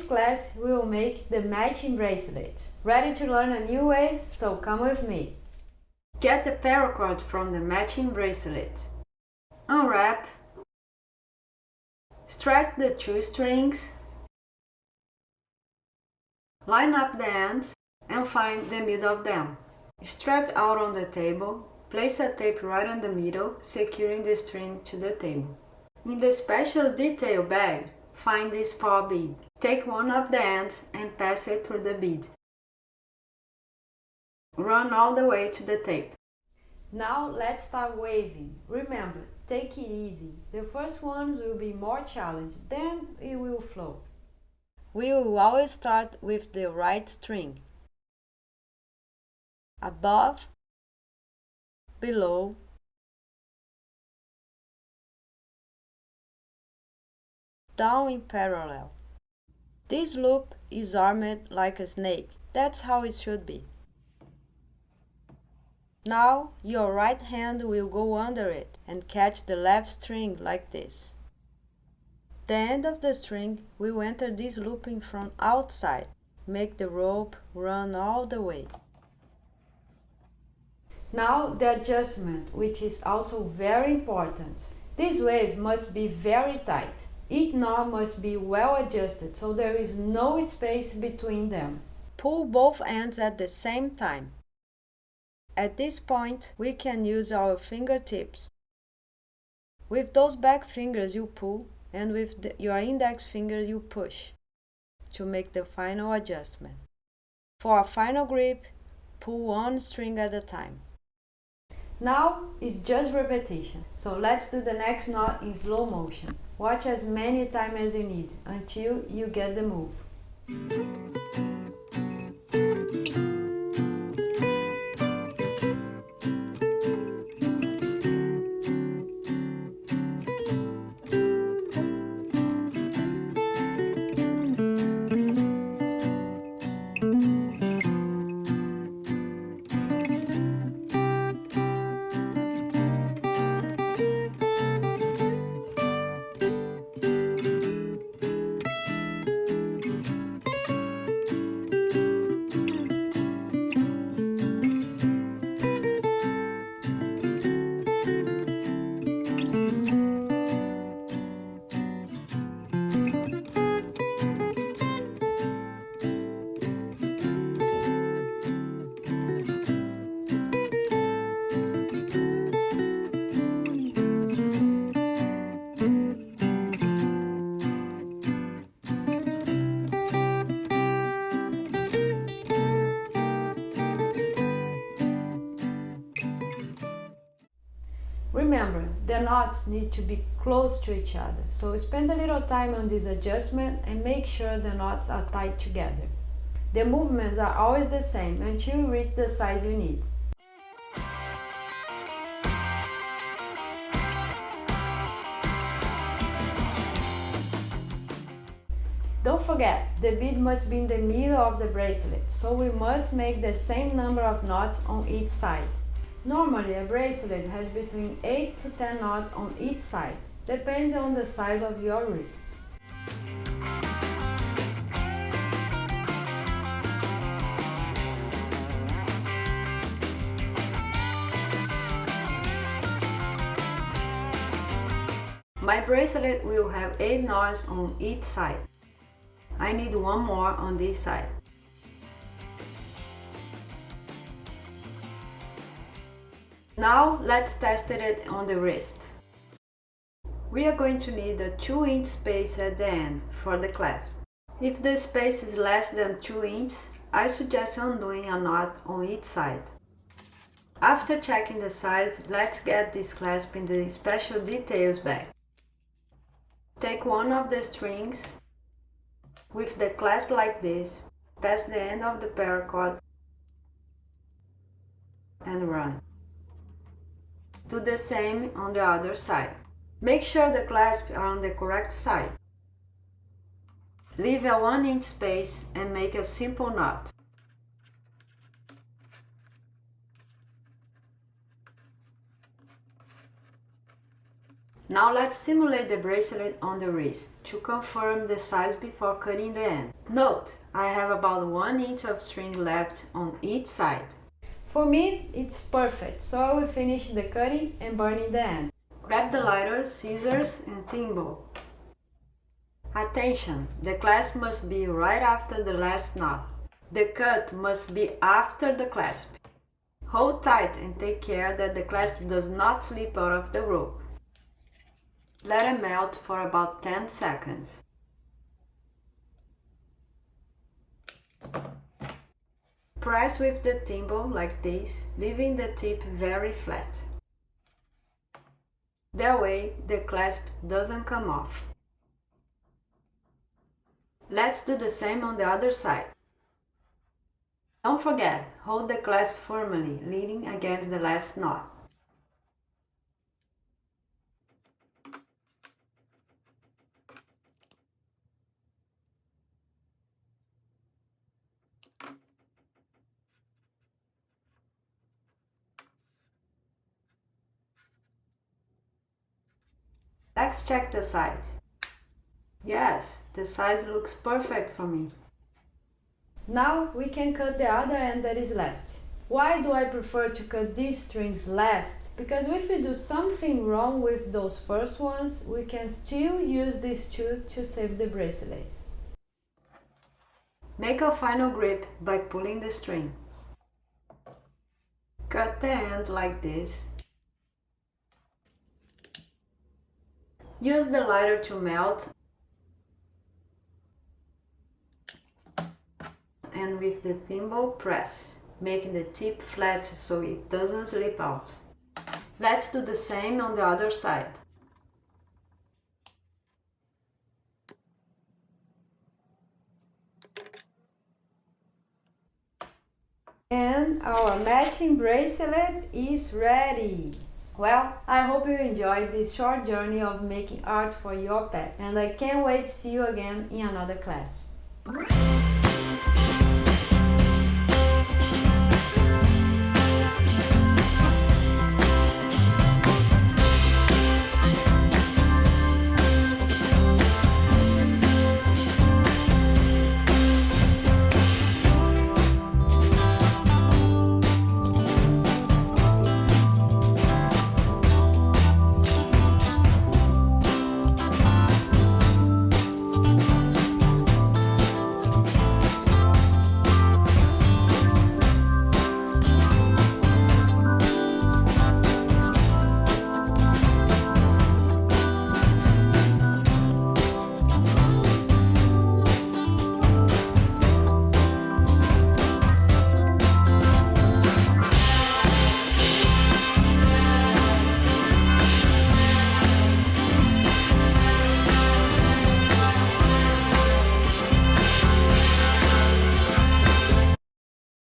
class we will make the matching bracelet. Ready to learn a new wave? So come with me. Get the paracord from the matching bracelet. Unwrap. Stretch the 2 strings. Line up the ends and find the middle of them. Stretch out on the table. Place a tape right on the middle, securing the string to the table. In the special detail bag, find this paw bead. Take one of the ends and pass it through the bead. Run all the way to the tape. Now let's start waving. Remember, take it easy. The first one will be more challenging, then it will flow. We will always start with the right string. Above, below, down in parallel. This loop is armed like a snake. That's how it should be. Now your right hand will go under it and catch the left string like this. The end of the string will enter this looping from outside. Make the rope run all the way. Now the adjustment, which is also very important. This wave must be very tight. Each knot must be well adjusted so there is no space between them. Pull both ends at the same time. At this point, we can use our fingertips. With those back fingers you pull, and with your index finger you push to make the final adjustment. For a final grip, pull one string at a time. Now it's just repetition, so let's do the next knot in slow motion. Watch as many times as you need until you get the move. Remember, the knots need to be close to each other, so spend a little time on this adjustment and make sure the knots are tied together. The movements are always the same until you reach the size you need. Don't forget, the bead must be in the middle of the bracelet, so we must make the same number of knots on each side. Normally, a bracelet has between 8 to 10 knots on each side, depending on the size of your wrist. My bracelet will have 8 knots on each side. I need one more on this side. Now let's test it on the wrist. We are going to need a 2-inch space at the end for the clasp. If the space is less than 2 inches, I suggest undoing a knot on each side. After checking the size, let's get this clasp in the special details bag. Take one of the strings with the clasp like this, pass the end of the paracord and run. Do the same on the other side. Make sure the clasps are on the correct side. Leave a 1-inch space and make a simple knot. Now let's simulate the bracelet on the wrist to confirm the size before cutting the end. Note, I have about 1 inch of string left on each side. For me, it's perfect, so I will finish the cutting and burning the end. Grab the lighter, scissors and thimble. Attention, the clasp must be right after the last knot. The cut must be after the clasp. Hold tight and take care that the clasp does not slip out of the rope. Let it melt for about 10 seconds. Press with the thimble like this, leaving the tip very flat. That way, the clasp doesn't come off. Let's do the same on the other side. Don't forget, hold the clasp firmly, leaning against the last knot. Let's check the size. Yes, the size looks perfect for me. Now we can cut the other end that is left. Why do I prefer to cut these strings last? Because if we do something wrong with those first ones, we can still use these two to save the bracelet. Make a final grip by pulling the string. Cut the end like this. Use the lighter to melt and with the thimble press, making the tip flat so it doesn't slip out. Let's do the same on the other side. And our matching bracelet is ready! Well, I hope you enjoyed this short journey of making art for your pet, and I can't wait to see you again in another class.